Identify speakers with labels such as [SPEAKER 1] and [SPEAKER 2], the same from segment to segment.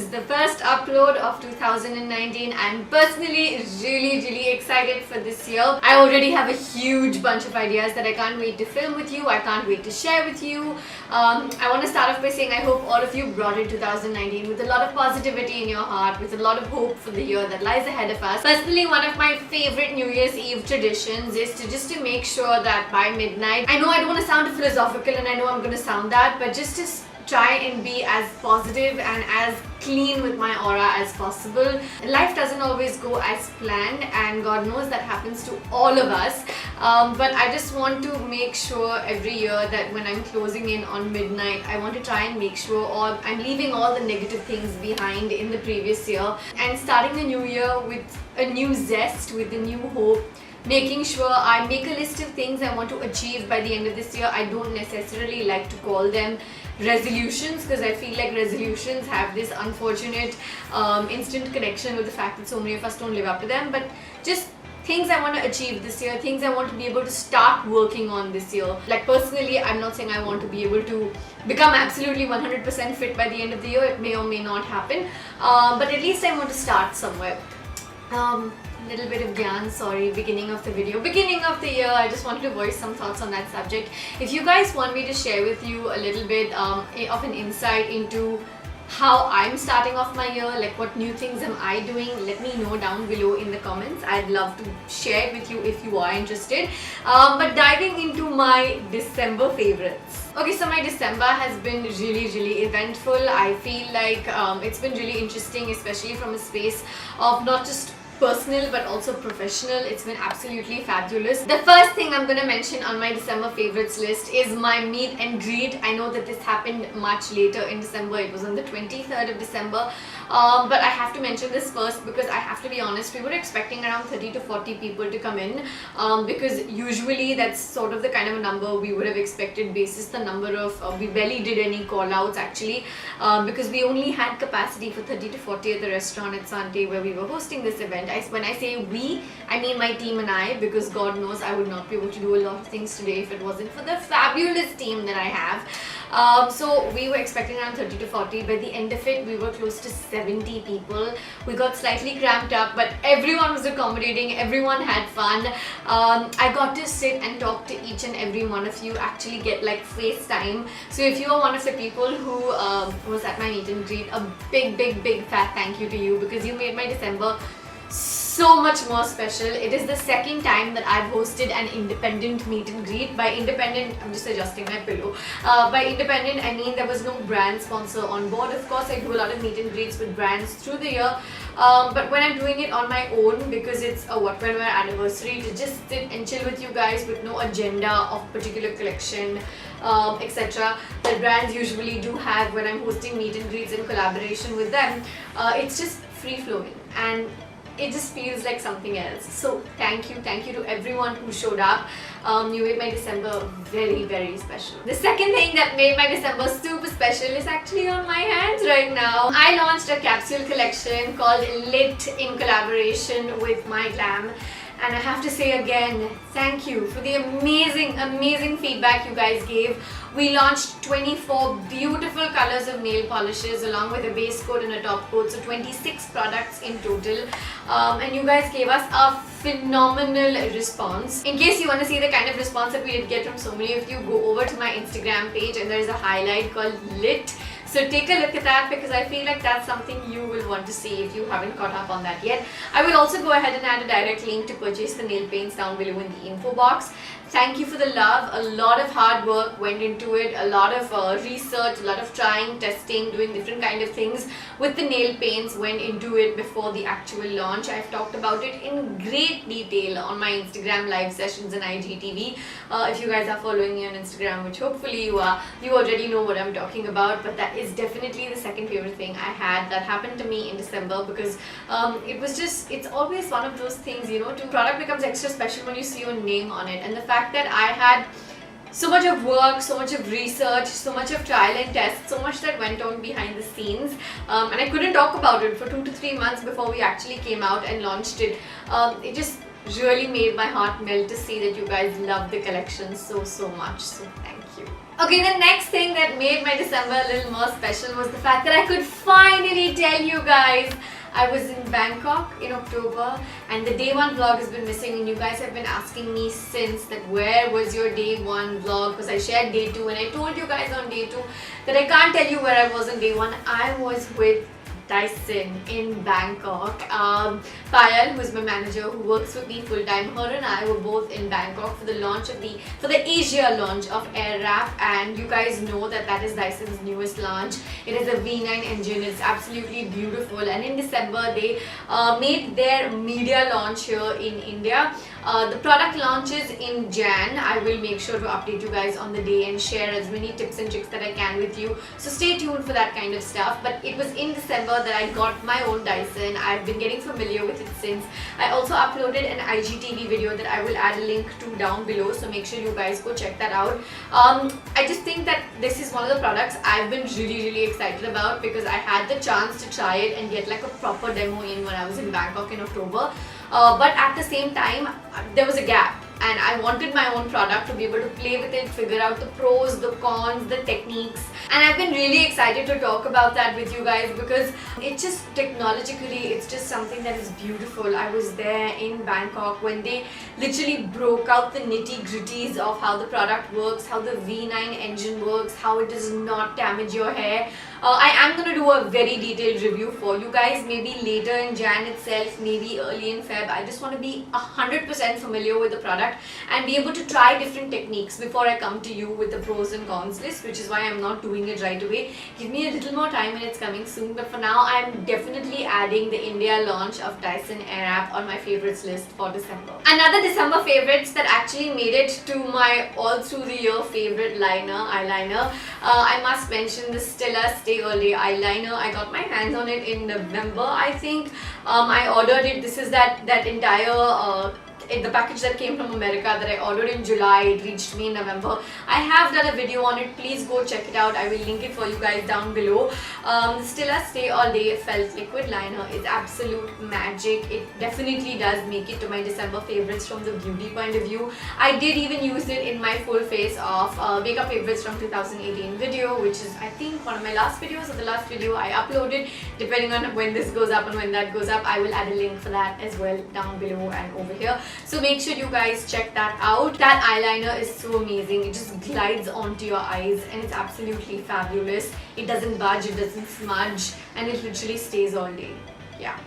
[SPEAKER 1] is the first upload of 2019. I'm personally really excited for this year. I already have a huge bunch of ideas that I can't wait to film with you. I can't wait to share with you. I want to start off by saying I hope all of you brought in 2019 with a lot of positivity in your heart, with a lot of hope for the year that lies ahead of us. Personally, one of my favorite New Year's Eve traditions is to make sure that by midnight, I know I don't want to sound philosophical and I know I'm going to sound that, but just to try and be as positive and as clean with my aura as possible. Life doesn't always go as planned, and God knows that happens to all of us, but I just want to make sure every year that when I'm closing in on midnight, I want to try and make sure I'm leaving all the negative things behind in the previous year and starting the new year with a new zest, with a new hope. Making sure I make a list of things I want to achieve by the end of this year. I don't necessarily like to call them resolutions because I feel like resolutions have this unfortunate instant connection with the fact that so many of us don't live up to them, but just things I want to achieve this year, things I want to be able to start working on this year. Like personally, I'm not saying I want to be able to become absolutely 100% fit by the end of the year. It may or may not happen, but at least I want to start somewhere. Little bit of gyan, sorry, beginning of the year, I just wanted to voice some thoughts on that subject. If you guys want me to share with you a little bit of an insight into how I'm starting off my year, like what new things am I doing, let me know down below in the comments. I'd love to share it with you if you are interested. But diving into my December favorites. Okay, so my December has been really eventful. I feel like it's been really interesting, especially from a space of not just personal but also professional. It's been absolutely fabulous. The first thing I'm gonna mention on my December favorites list is my meet and greet. I know that this happened much later in December. It was on the 23rd of December. But I have to mention this first because I have to be honest, we were expecting around 30 to 40 people to come in, because usually that's sort of the kind of a number we would have expected basis the number of, we barely did any call outs actually, because we only had capacity for 30 to 40 at the restaurant at Sante where we were hosting this event. When I say we, I mean my team and I, because God knows I would not be able to do a lot of things today if it wasn't for the fabulous team that I have. So we were expecting around 30 to 40. By the end of it, we were close to 70 people. We got slightly cramped up, but everyone was accommodating, everyone had fun. I got to sit and talk to each and every one of you, actually get like FaceTime. So if you are one of the people who was at my meet and greet, a big fat thank you to you, because you made my December so much more special. It is the second time that I've hosted an independent meet and greet. By independent, I'm just adjusting my pillow. By independent, I mean there was no brand sponsor on board. Of course, I do a lot of meet and greets with brands through the year, but when I'm doing it on my own, because it's a What When Wear anniversary, to just sit and chill with you guys with no agenda of particular collection, etc. that brands usually do have when I'm hosting meet and greets in collaboration with them, it's just free-flowing and it just feels like something else. So thank you to everyone who showed up. You made my December very special. The second thing that made my December super special is actually on my hands right now. I launched a capsule collection called Lit in collaboration with My Glam. And I have to say again, thank you for the amazing feedback you guys gave. We launched 24 beautiful colors of nail polishes along with a base coat and a top coat, so 26 products in total. And you guys gave us a phenomenal response. In case you want to see the kind of response that we did get from so many of you, go over to my Instagram page and there is a highlight called Lit. So take a look at that, because I feel like that's something you will want to see if you haven't caught up on that yet. I will also go ahead and add a direct link to purchase the nail paints down below in the info box. Thank you for the love. A lot of hard work went into it, a lot of research, a lot of trying, testing, doing different kind of things with the nail paints went into it before the actual launch. I've talked about it in great detail on my Instagram live sessions and IGTV. If you guys are following me on Instagram, which hopefully you are, you already know what I'm talking about, but that is definitely the second favorite thing I had that happened to me in December, because it was just, it's always one of those things, you know, the product becomes extra special when you see your name on it. And the fact that I had so much of work, so much of research, so much of trial and test, so much that went on behind the scenes, and I couldn't talk about it for 2 to 3 months before we actually came out and launched it. It just really made my heart melt to see that you guys love the collection so much, so thank you. Okay, the next thing that made my December a little more special was the fact that I could finally tell you guys I was in Bangkok in October, and the day one vlog has been missing, and you guys have been asking me since that where was your day one vlog, because I shared day two and I told you guys on day two that I can't tell you where I was on day one. I was with Dyson in Bangkok. Payal, who is my manager, who works with me full time, her and I were both in Bangkok for the launch of the Asia launch of Airwrap, and you guys know that is Dyson's newest launch. It is a V9 engine. It's absolutely beautiful, and in December they made their media launch here in India. The product launches in Jan. I will make sure to update you guys on the day and share as many tips and tricks that I can with you. So stay tuned for that kind of stuff. But it was in December that I got my own Dyson. I've been getting familiar with it since. I also uploaded an IGTV video that I will add a link to down below. So make sure you guys go check that out. I just think that this is one of the products I've been really excited about, because I had the chance to try it and get like a proper demo in when I was in Bangkok in October. But at the same time, there was a gap, and I wanted my own product to be able to play with it, figure out the pros, the cons, the techniques, and I've been really excited to talk about that with you guys, because it just technologically, it's just something that is beautiful. I was there in Bangkok when they literally broke out the nitty-gritties of how the product works, how the V9 engine works, how it does not damage your hair. I am going to do a very detailed review for you guys, maybe later in Jan itself, maybe early in Feb. I just want to be 100% familiar with the product and be able to try different techniques before I come to you with the pros and cons list, which is why I'm not doing it right away. Give me a little more time and it's coming soon, but for now I'm definitely adding the India launch of Dyson Airwrap on my favorites list for December. Another December favorites that actually made it to my all through the year favorite eyeliner. I must mention the Stila Stay Early eyeliner. I got my hands on it in November, I think. I ordered it. This is that entire the package that came from America that I ordered in July. It reached me in November. I have done a video on it. Please go check it out. I will link it for you guys down below. Stila Stay All Day Felt Liquid Liner is absolute magic. It definitely does make it to my December favorites from the beauty point of view. I did even use it in my full face of makeup favorites from 2018 video, which is I think one of my last videos or the last video I uploaded. Depending on when this goes up and when that goes up, I will add a link for that as well down below and over here. So make sure you guys check that out. That eyeliner is so amazing. It just glides onto your eyes and it's absolutely fabulous. It doesn't budge, it doesn't smudge, and it literally stays all day. Yeah.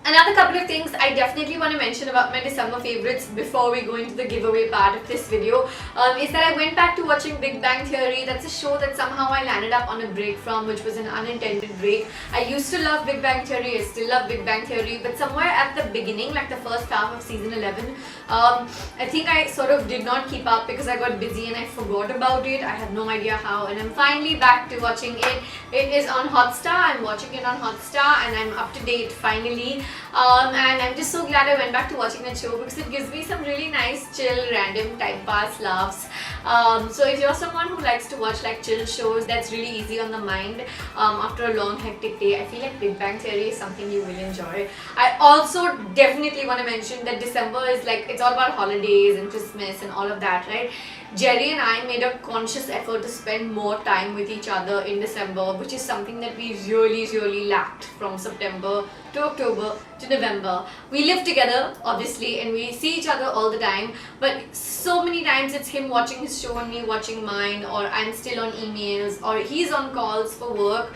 [SPEAKER 1] Another couple of things I definitely want to mention about my December favorites before we go into the giveaway part of this video is that I went back to watching Big Bang Theory. That's a show that somehow I landed up on a break from, which was an unintended break. I used to love Big Bang Theory, I still love Big Bang Theory, but somewhere at the beginning, like the first half of season 11, I think I sort of did not keep up because I got busy and I forgot about it. I have no idea how, and I'm finally back to watching it. It is on Hotstar. I'm watching it on Hotstar and I'm up to date finally. And I'm just so glad I went back to watching that show because it gives me some really nice, chill, random time pass laughs. So if you're someone who likes to watch like chill shows that's really easy on the mind after a long hectic day, I feel like Big Bang Theory is something you will enjoy. I also definitely want to mention that December is like, it's all about holidays and Christmas and all of that, right? Jerry and I made a conscious effort to spend more time with each other in December, which is something that we really lacked from September to October to November. We live together, obviously, and we see each other all the time, but so many times it's him watching his show and me watching mine, or I'm still on emails, or he's on calls for work.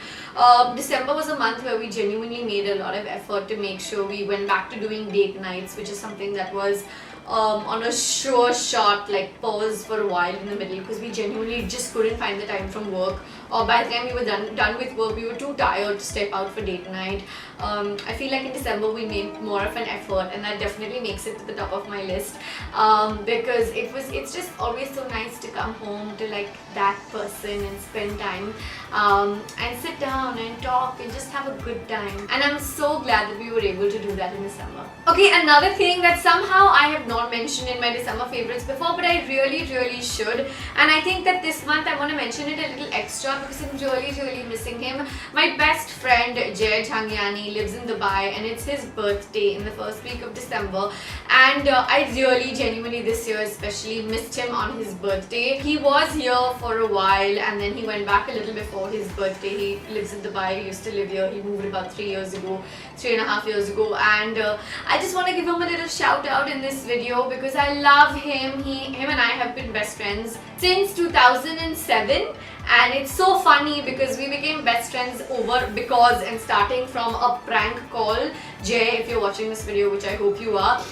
[SPEAKER 1] December was a month where we genuinely made a lot of effort to make sure we went back to doing date nights, which is something that was on a short like pause for a while in the middle because we genuinely just couldn't find the time from work, or by the time we were done with work we were too tired to step out for date night. I feel like in December we made more of an effort, and that definitely makes it to the top of my list because it's just always so nice to come home to like that person and spend time and sit down and talk and just have a good time, and I'm so glad that we were able to do that in December. Okay, another thing that somehow I have not mentioned in my December favorites before, but I really should, and I think that this month I want to mention it a little extra because I'm really missing him. My best friend Jay Jhangiani he lives in Dubai, and it's his birthday in the first week of December. And I really genuinely this year especially missed him on his birthday. He was here for a while and then he went back a little before his birthday. He lives in Dubai, he used to live here. He moved about 3.5 years ago, and I just want to give him a little shout out in this video because I love him. Him and I have been best friends since 2007, and it's so funny because we became best friends because and starting from a prank call. Jay, if you're watching this video, which I hope you are,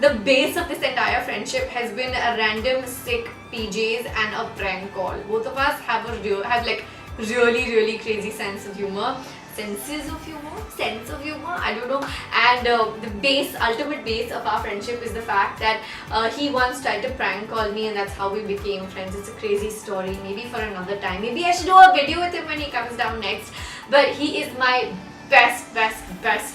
[SPEAKER 1] the base of this entire friendship has been a random sick PJs and a prank call. Both of us have like really crazy sense of humor. Sense of humor, I don't know. And the ultimate base of our friendship is the fact that he once tried to prank call me, and that's how we became friends. It's a crazy story, maybe for another time. Maybe I should do a video with him when he comes down next. But he is my best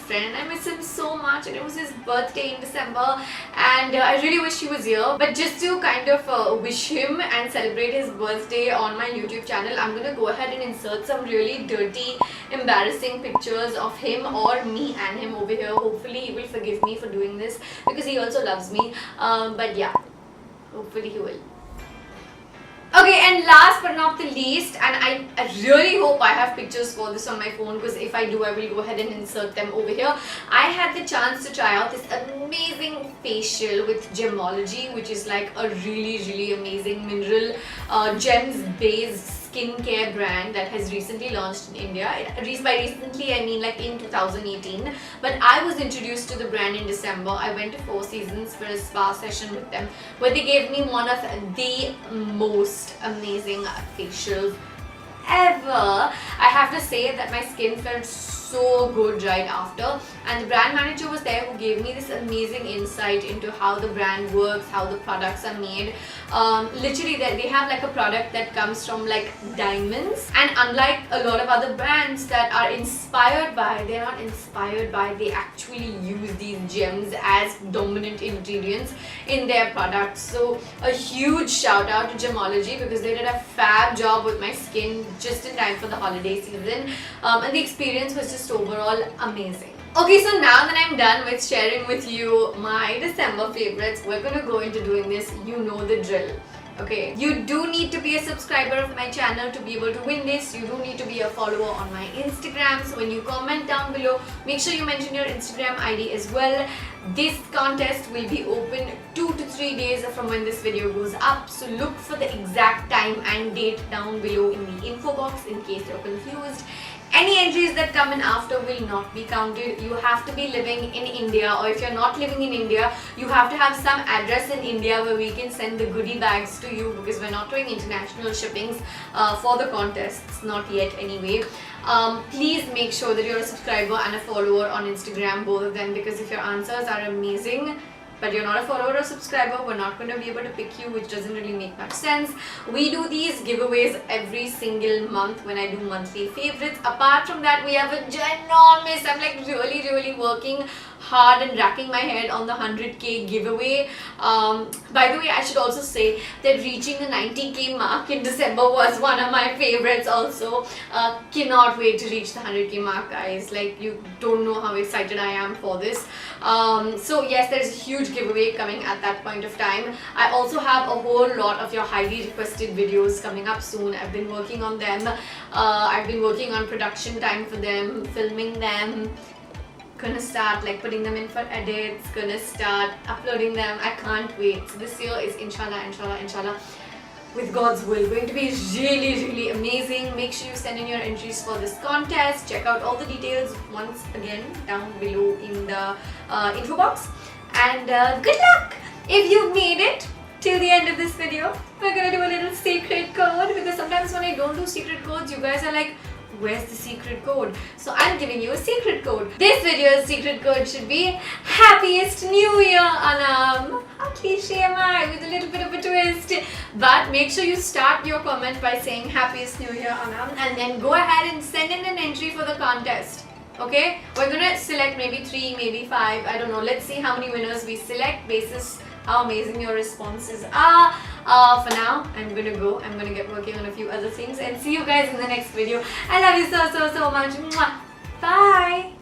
[SPEAKER 1] friend. I miss him so much, and it was his birthday in December, and I really wish he was here. But just to kind of wish him and celebrate his birthday on my YouTube channel, I'm gonna go ahead and insert some really dirty, embarrassing pictures of him or me and him over here. Hopefully he will forgive me for doing this because he also loves me. But yeah, hopefully he will. Okay, and last but not the least, and I really hope I have pictures for this on my phone, because if I do, I will go ahead and insert them over here. I had the chance to try out this amazing facial with Gemology, which is like a really amazing mineral gems based skincare brand that has recently launched in India. By recently, I mean like in 2018. But I was introduced to the brand in December. I went to Four Seasons for a spa session with them, where they gave me one of the most amazing facials ever. I have to say that my skin felt so good right after, and the brand manager was there who gave me this amazing insight into how the brand works, how the products are made. Literally they have like a product that comes from like diamonds, and unlike a lot of other brands that are inspired by, they're not inspired by, they actually use these gems as dominant ingredients in their products. So a huge shout out to Gemology because they did a fab job with my skin just in time for the holiday season, and the experience was just overall amazing. Okay, so now that I'm done with sharing with you my December favorites, we're gonna go into doing this. You know the drill. Okay, you do need to be a subscriber of my channel to be able to win this. You do need to be a follower on my Instagram. So when you comment down below, make sure you mention your Instagram ID as well. This contest will be open 2 to 3 days from when this video goes up. So look for the exact time and date down below in the info box in case you're confused. Any entries that come in after will not be counted. You have to be living in India, or if you're not living in India, you have to have some address in India where we can send the goodie bags to you, because we're not doing international shippings for the contests, not yet anyway. Please make sure that you're a subscriber and a follower on Instagram, both of them, because if your answers are amazing but you're not a follower or subscriber, we're not going to be able to pick you, which doesn't really make much sense. We do these giveaways every single month when I do monthly favorites. Apart from that, we have a ginormous, I'm like really working hard and racking my head on the 100k giveaway. By the way, I should also say that reaching the 90k mark in December was one of my favorites also. Cannot wait to reach the 100k mark, guys. Like, you don't know how excited I am for this. So yes, there's a huge giveaway coming at that point of time. I also have a whole lot of your highly requested videos coming up soon. I've been working on them. I've been working on production time for them, filming them. Gonna start like putting them in for edits, gonna start uploading them. I can't wait. So this year is inshallah, with God's will, going to be really amazing. Make sure you send in your entries for this contest. Check out all the details once again down below in the info box. And good luck! If you've made it till the end of this video, we're gonna do a little secret code, because sometimes when I don't do secret codes, you guys are like, where's the secret code? So I'm giving you a secret code. This video's secret code should be Happiest New Year, Anam. How cliche am I, with a little bit of a twist. But make sure you start your comment by saying Happiest New Year, Anam, and then go ahead and send in an entry for the contest. Okay, we're gonna select maybe 3, maybe 5, I don't know. Let's see how many winners we select basis how amazing your responses are. For now, I'm gonna go. I'm gonna get working on a few other things, and see you guys in the next video. I love you so much. Mwah. Bye.